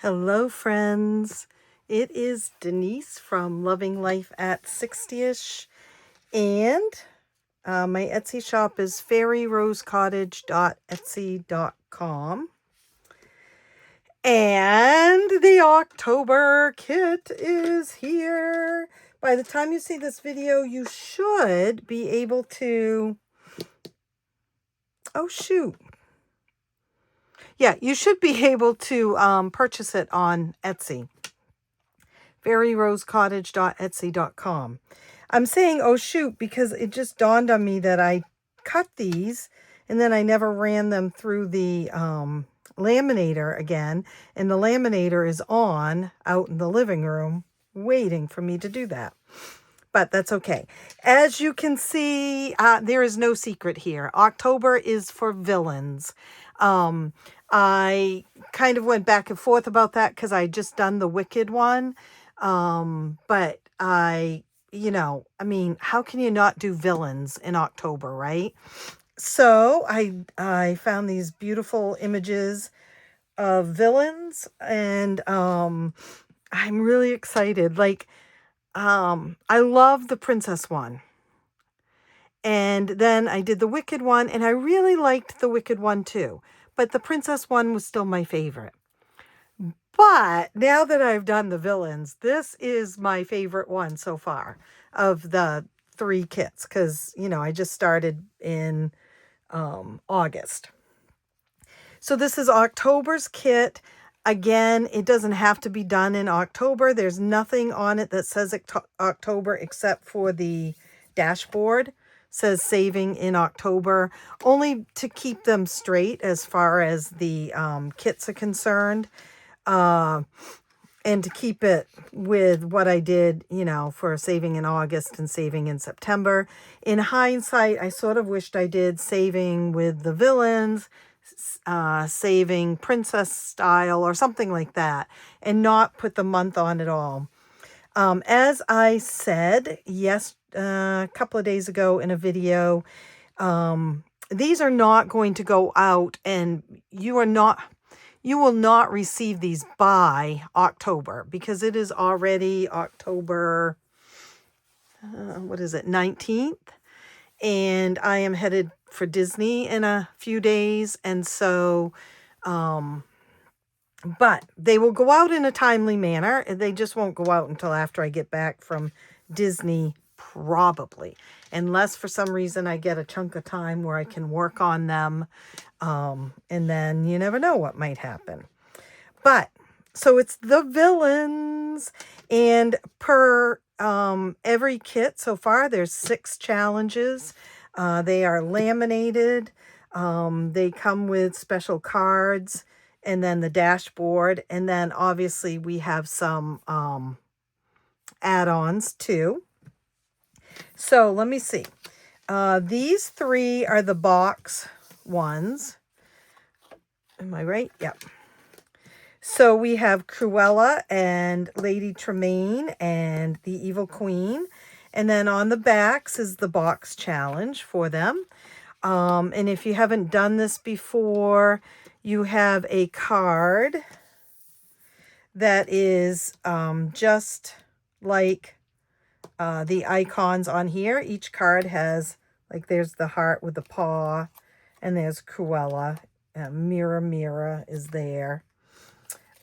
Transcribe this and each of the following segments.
Hello, friends. It is Denise from Loving Life at 60ish, and my Etsy shop is fairyrosecottage.etsy.com. And the October kit is here. By the time you see this video, you should be able to... Oh, shoot. Yeah, you should be able to purchase it on Etsy. fairyrosecottage.etsy.com. I'm saying, oh shoot, because it just dawned on me that I cut these and then I never ran them through the laminator again. And the laminator is on out in the living room waiting for me to do that. But that's okay. As you can see, there is no secret here. October is for villains. I kind of went back and forth about that because I just done the Wicked one. But I mean, how can you not do villains in October, right? So I found these beautiful images of villains, and I'm really excited. Like, I love the princess one. And then I did the Wicked one, and I really liked the Wicked one too. But the princess one was still my favorite. But now that I've done the villains, this is my favorite one so far of the 3 kits. Because, I just started in August. So this is October's kit. Again, it doesn't have to be done in October. There's nothing on it that says October except for the dashboard. It says saving in October, only to keep them straight as far as the kits are concerned. And to keep it with what I did, for saving in August and saving in September. In hindsight, I sort of wished I did saving with the villains, saving princess style or something like that, and not put the month on at all. As I said, a couple of days ago in a video, these are not going to go out, and you will not receive these by October, because it is already October, 19th, and I am headed for Disney in a few days, and so, but they will go out in a timely manner. They just won't go out until after I get back from Disney, probably, unless for some reason I get a chunk of time where I can work on them, and then you never know what might happen. But so it's the villains, and per every kit so far, there's 6 challenges. They are laminated. They come with special cards, and then the dashboard, and then obviously we have some add-ons too. So let me see. These 3 are the box ones. Am I right? Yep. So we have Cruella and Lady Tremaine and the Evil Queen. And then on the backs is the box challenge for them. And if you haven't done this before, you have a card that is just like the icons on here. Each card has, like, there's the heart with the paw, and there's Cruella. Mirror, mirror is there.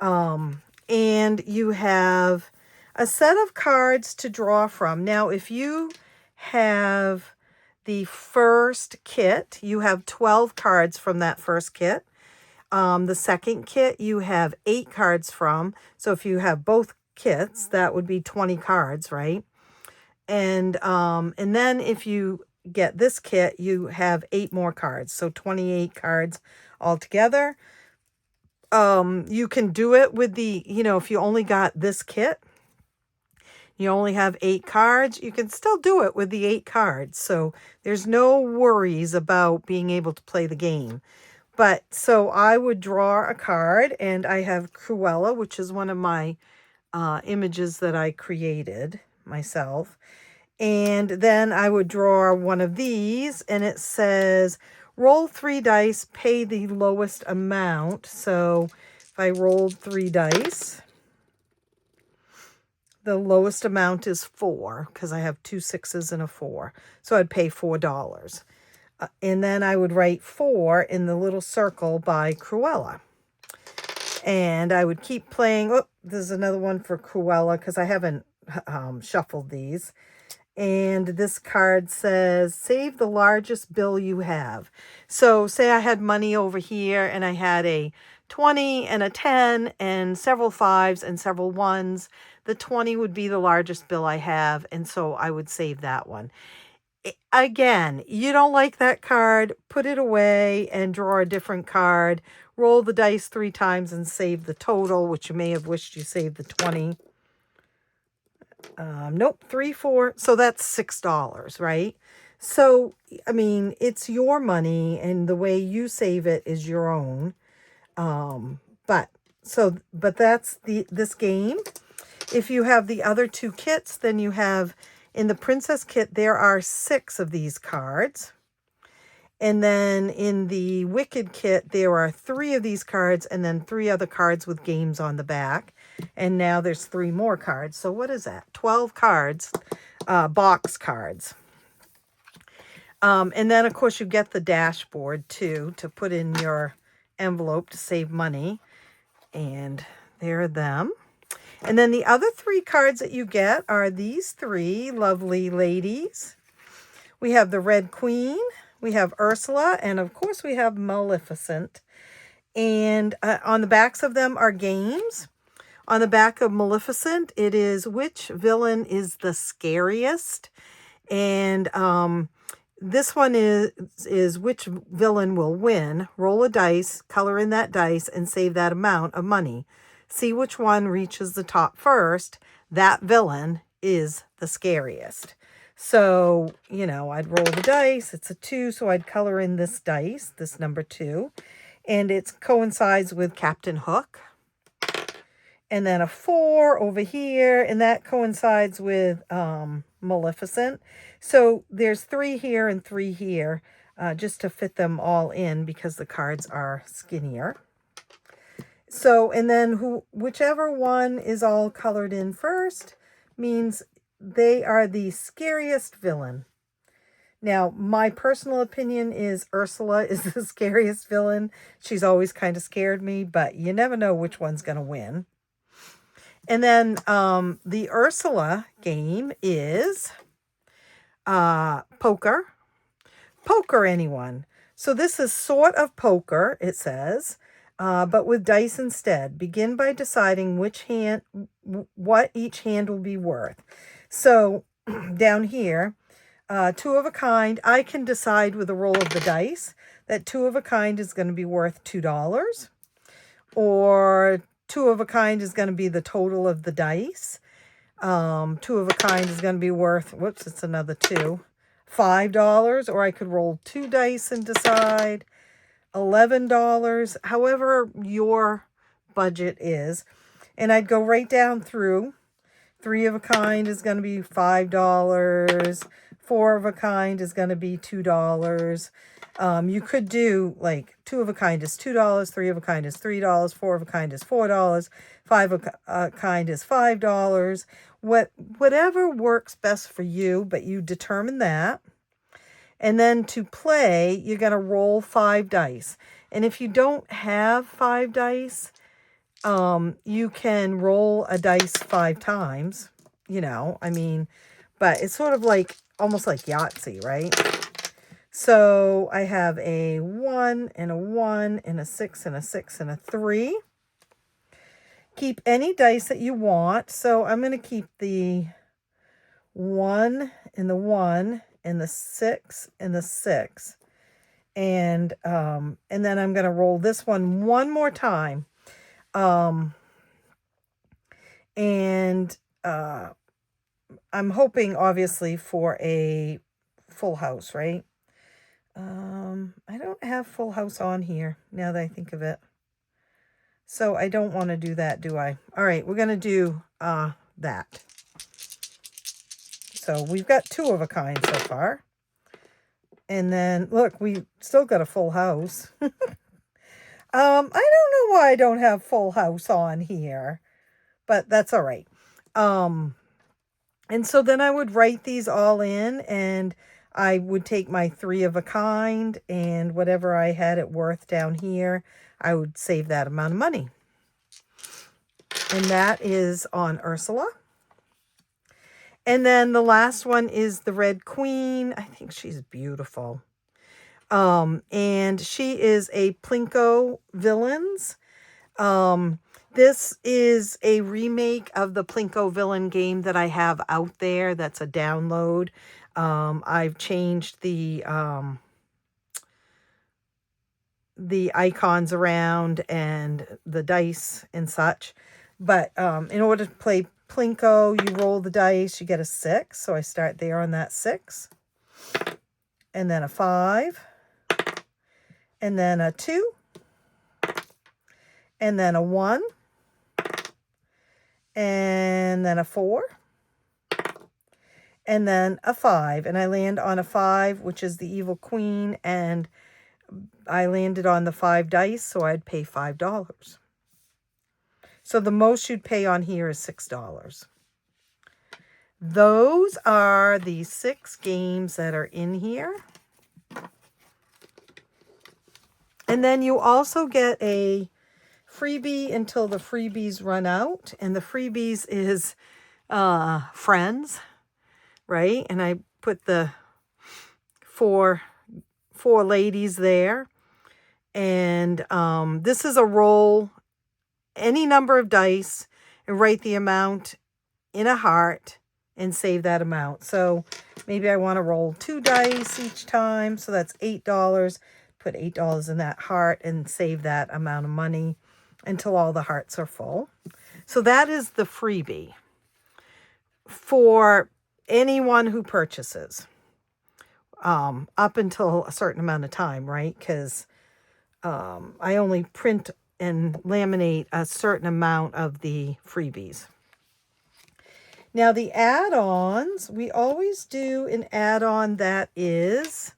And you have a set of cards to draw from. Now, if you have the first kit, you have 12 cards from that first kit. The second kit, you have 8 cards from. So if you have both kits, that would be 20 cards, right? And then if you get this kit, you have 8 more cards. So 28 cards altogether. You can do it with the, if you only got this kit, you only have 8 cards, you can still do it with the 8 cards. So there's no worries about being able to play the game. But so I would draw a card, and I have Cruella, which is one of my images that I created myself. And then I would draw one of these, and it says, roll 3 dice, pay the lowest amount. So if if I rolled 3 dice, the lowest amount is 4 because I have 2 6s and a 4. So I'd pay $4. And then I would write 4 in the little circle by Cruella. And I would keep playing. Oh, there's another one for Cruella because I haven't shuffled these. And this card says, save the largest bill you have. So say I had money over here and I had a 20 and a 10 and several 5s and several 1s. The 20 would be the largest bill I have. And so I would save that one. Again, you don't like that card, put it away and draw a different card. Roll the dice 3 times and save the total, which you may have wished you saved the 20. Nope, 3, 4. So that's $6, right? So, I mean, it's your money and the way you save it is your own. But that's this game. If you have the other 2 kits, then you have, in the Princess kit, there are 6 of these cards. And then in the Wicked kit, there are 3 of these cards and then 3 other cards with games on the back. And now there's 3 more cards. So what is that? 12 cards, box cards. And then, of course, you get the dashboard, too, to put in your envelope to save money. And there are them. And then the other 3 cards that you get are these 3 lovely ladies. We have the Red Queen, we have Ursula, and of course we have Maleficent. And on the backs of them are games. On the back of Maleficent, it is which villain is the scariest. And this one is which villain will win. Roll a dice, color in that dice, and save that amount of money. See which one reaches the top first. That villain is the scariest. So, you know, I'd roll the dice. It's a 2, so I'd color in this dice, this number 2. And it coincides with Captain Hook. And then a 4 over here, and that coincides with Maleficent. So there's 3 here and 3 here, just to fit them all in because the cards are skinnier. So, and then whichever one is all colored in first means they are the scariest villain. Now, my personal opinion is Ursula is the scariest villain. She's always kind of scared me, but you never know which one's going to win. And then the Ursula game is poker. Poker, anyone. So this is sort of poker, it says. But with dice instead. Begin by deciding what each hand will be worth. So down here, 2 of a kind, I can decide with a roll of the dice that 2 of a kind is going to be worth $2. Or 2 of a kind is going to be the total of the dice. 2 of a kind is going to be worth, whoops, it's another 2, $5. Or I could roll 2 dice and decide $11, however your budget is. And I'd go right down through. 3 of a kind is going to be $5. 4 of a kind is going to be $2. You could do like 2 of a kind is $2, 3 of a kind is $3, 4 of a kind is $4, 5 of a kind is $5. Whatever works best for you, but you determine that. And then to play, you're going to roll 5 dice. And if you don't have 5 dice, you can roll a dice 5 times, you know, I mean, but it's sort of like, almost like Yahtzee, right? So I have a 1 and a 1 and a 6 and a 6 and a 3. Keep any dice that you want. So I'm going to keep the 1 and the 1 and the 6 and the 6. And then I'm going to roll this one more time. I'm hoping, obviously, for a full house, right? I don't have full house on here, now that I think of it. So I don't want to do that, do I? All right, we're going to do that. So we've got 2 of a kind so far. And then, look, we still got a full house. I don't know why I don't have Full House on here, but that's all right. And so then I would write these all in, and I would take my 3 of a kind and whatever I had it worth down here, I would save that amount of money. And that is on Ursula. And then the last one is the Red Queen. I think she's beautiful. And she is a Plinko Villains. This is a remake of the Plinko Villain game that I have out there. That's a download. I've changed the icons around and the dice and such. But in order to play Plinko, you roll the dice, you get a 6. So I start there on that 6. And then a 5. And then a 2. And then a 1. And then a 4. And then a 5. And I land on a 5, which is the Evil Queen. And I landed on the 5 dice, so I'd pay $5. So the most you'd pay on here is $6. Those are the 6 games that are in here. And then you also get a freebie until the freebies run out. And the freebies is Friends, right? And I put the four ladies there. And this is a roll any number of dice and write the amount in a heart and save that amount. So maybe I want to roll 2 dice each time. So that's $8. Put $8 in that heart and save that amount of money until all the hearts are full. So that is the freebie for anyone who purchases up until a certain amount of time, right? Because I only print and laminate a certain amount of the freebies. Now the add-ons, we always do an add-on that is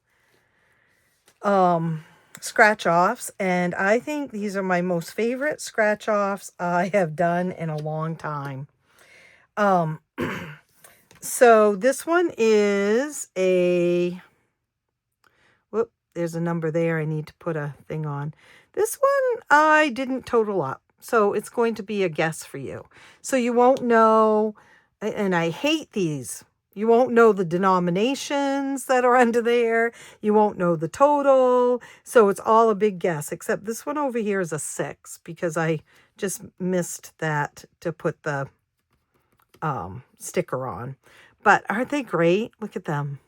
scratch-offs, and I think these are my most favorite scratch-offs I have done in a long time. So this one is a, whoop, there's a number there I need to put a thing on. This one I didn't total up, so it's going to be a guess for you. So you won't know, and I hate these. You won't know the denominations that are under there. You won't know the total. So it's all a big guess, except this one over here is a 6 because I just missed that to put the sticker on. But aren't they great? Look at them.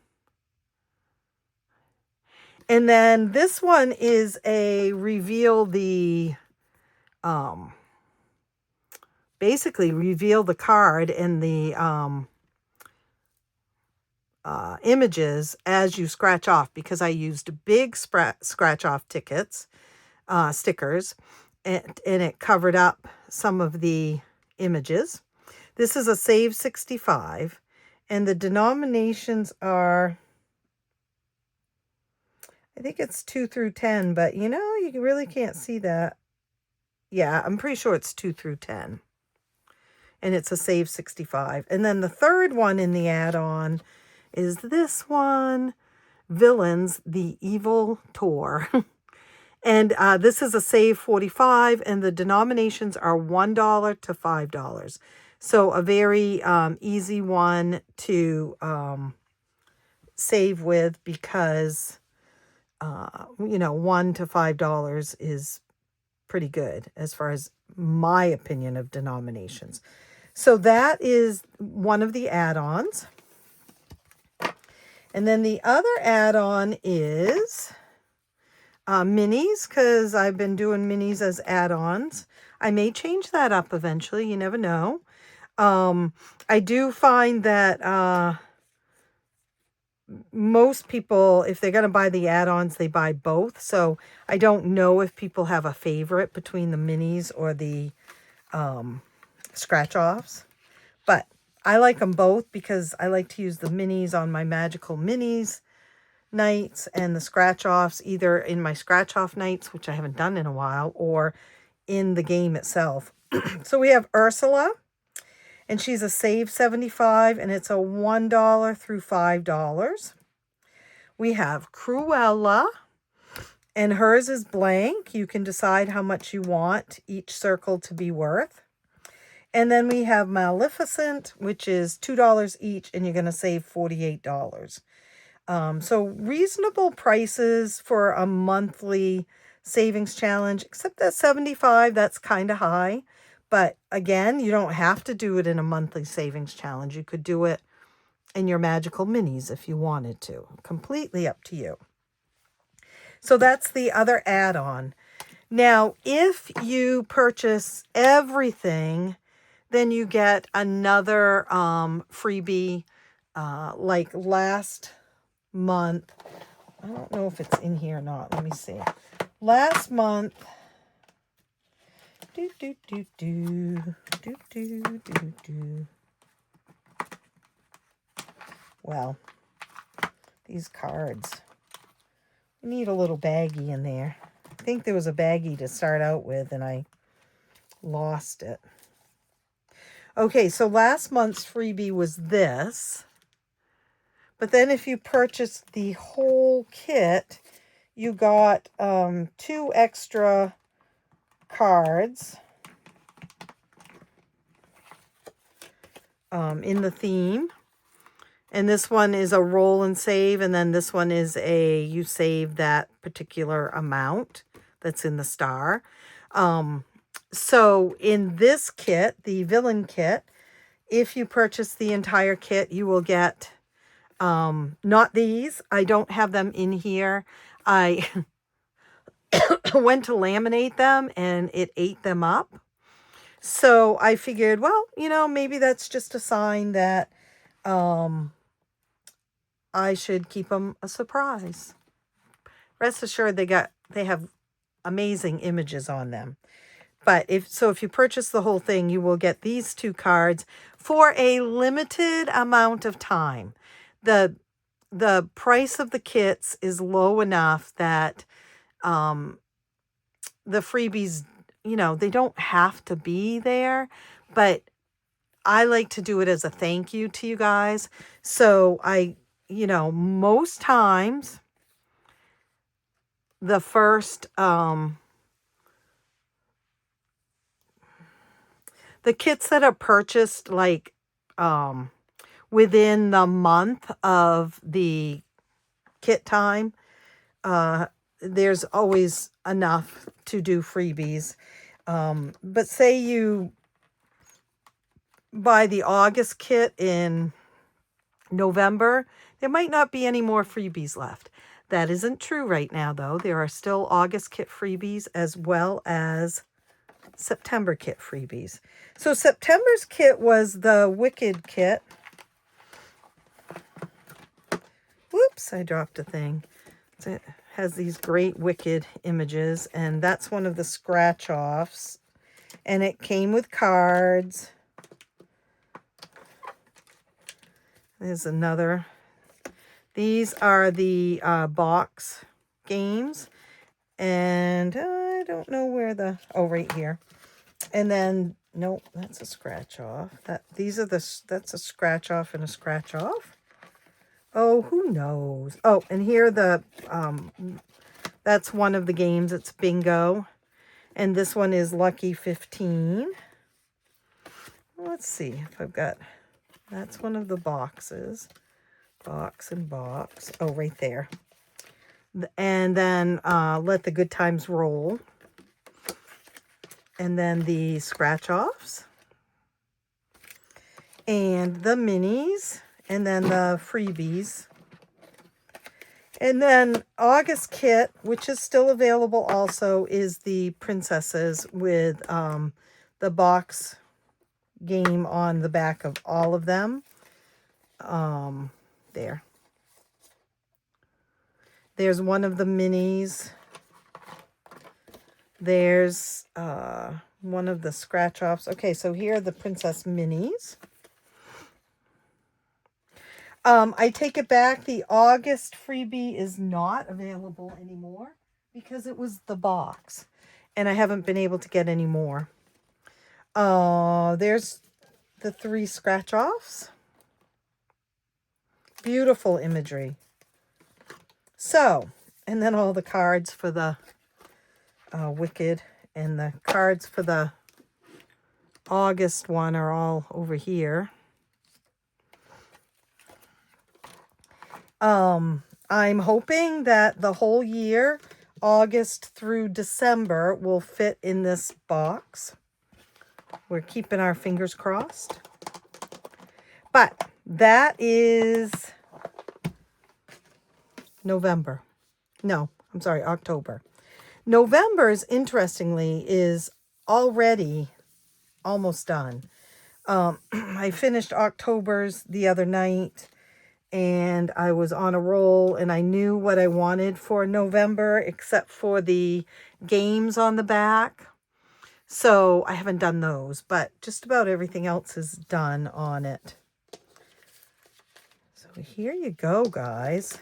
And then this one is a reveal the, basically reveal the card and the images as you scratch off, because I used big scratch off tickets, stickers, and it covered up some of the images. This is a Save 65, and the denominations are, I think it's 2 through 10, but you know, you really can't see that. Yeah, I'm pretty sure it's 2 through 10. And it's a Save 65. And then the third one in the add-on is this one, Villains, the Evil Tour. And this is a Save 45, and the denominations are $1 to $5. So a very easy one to save with, because you know, $1 to $5 is pretty good as far as my opinion of denominations. So that is one of the add-ons. And then the other add-on is minis, because I've been doing minis as add-ons. I may change that up eventually. You never know. I do find that most people, if they're going to buy the add-ons, they buy both. So I don't know if people have a favorite between the minis or the scratch-offs. But I like them both because I like to use the minis on my magical minis nights and the scratch offs, either in my scratch off nights, which I haven't done in a while, or in the game itself. So we have Ursula, and she's a save 75, and it's a $1 through $5. We have Cruella, and hers is blank. You can decide how much you want each circle to be worth. And then we have Maleficent, which is $2 each, and you're going to save $48. So reasonable prices for a monthly savings challenge, except that 75, that's kind of high. But again, you don't have to do it in a monthly savings challenge. You could do it in your magical minis if you wanted to. Completely up to you. So that's the other add-on. Now, if you purchase everything, then you get another freebie. Like last month, I don't know if it's in here or not. Let me see. Last month, well, these cards, we need a little baggie in there. I think there was a baggie to start out with, and I lost it. Okay, so last month's freebie was this. But then if you purchased the whole kit, you got 2 extra cards in the theme. And this one is a roll and save, and then this one is you save that particular amount that's in the star. So in this kit, the villain kit, if you purchase the entire kit, you will get, not these. I don't have them in here. I went to laminate them and it ate them up. So I figured, well, maybe that's just a sign that I should keep them a surprise. Rest assured, they have amazing images on them. But if you purchase the whole thing, you will get these 2 cards for a limited amount of time. The price of the kits is low enough that the freebies, they don't have to be there, but I like to do it as a thank you to you guys. So most times the first, the kits that are purchased like within the month of the kit time, there's always enough to do freebies. But say you buy the August kit in November, there might not be any more freebies left. That isn't true right now, though. There are still August kit freebies as well as September kit freebies. So September's kit was the Wicked kit. Whoops, I dropped a thing. It has these great Wicked images, and that's one of the scratch-offs. And it came with cards. There's another. These are the box games. And I don't know where right here. And then, nope, that's a scratch off. That's a scratch off and a scratch off. Oh, who knows? Oh, and here that's one of the games. It's bingo. And this one is Lucky 15. Let's see if I've got, that's one of the boxes. Box and box. Oh, right there. And then Let the Good Times Roll. And then the scratch-offs. And the minis. And then the freebies. And then August kit, which is still available also, is the princesses with the box game on the back of all of them. There. There's one of the minis. There's one of the scratch-offs. Okay, so here are the princess minis. I take it back. The August freebie is not available anymore because it was the box. And I haven't been able to get any more. There's the 3 scratch-offs. Beautiful imagery. So, and then all the cards for the Wicked, and the cards for the August one are all over here. I'm hoping that the whole year, August through December, will fit in this box. We're keeping our fingers crossed. But that is November. No, I'm sorry, October. November's, interestingly, is already almost done. I finished October's the other night, and I was on a roll, and I knew what I wanted for November, except for the games on the back. So I haven't done those, but just about everything else is done on it. So here you go, guys.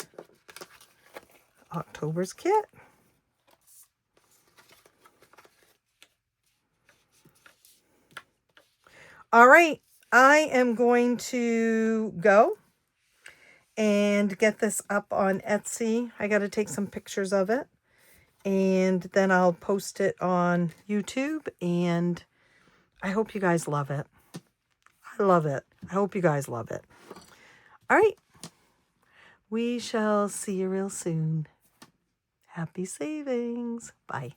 October's kit. All right, I am going to go and get this up on Etsy. I got to take some pictures of it, and then I'll post it on YouTube, and I hope you guys love it. I love it. I hope you guys love it. All right, we shall see you real soon. Happy savings. Bye.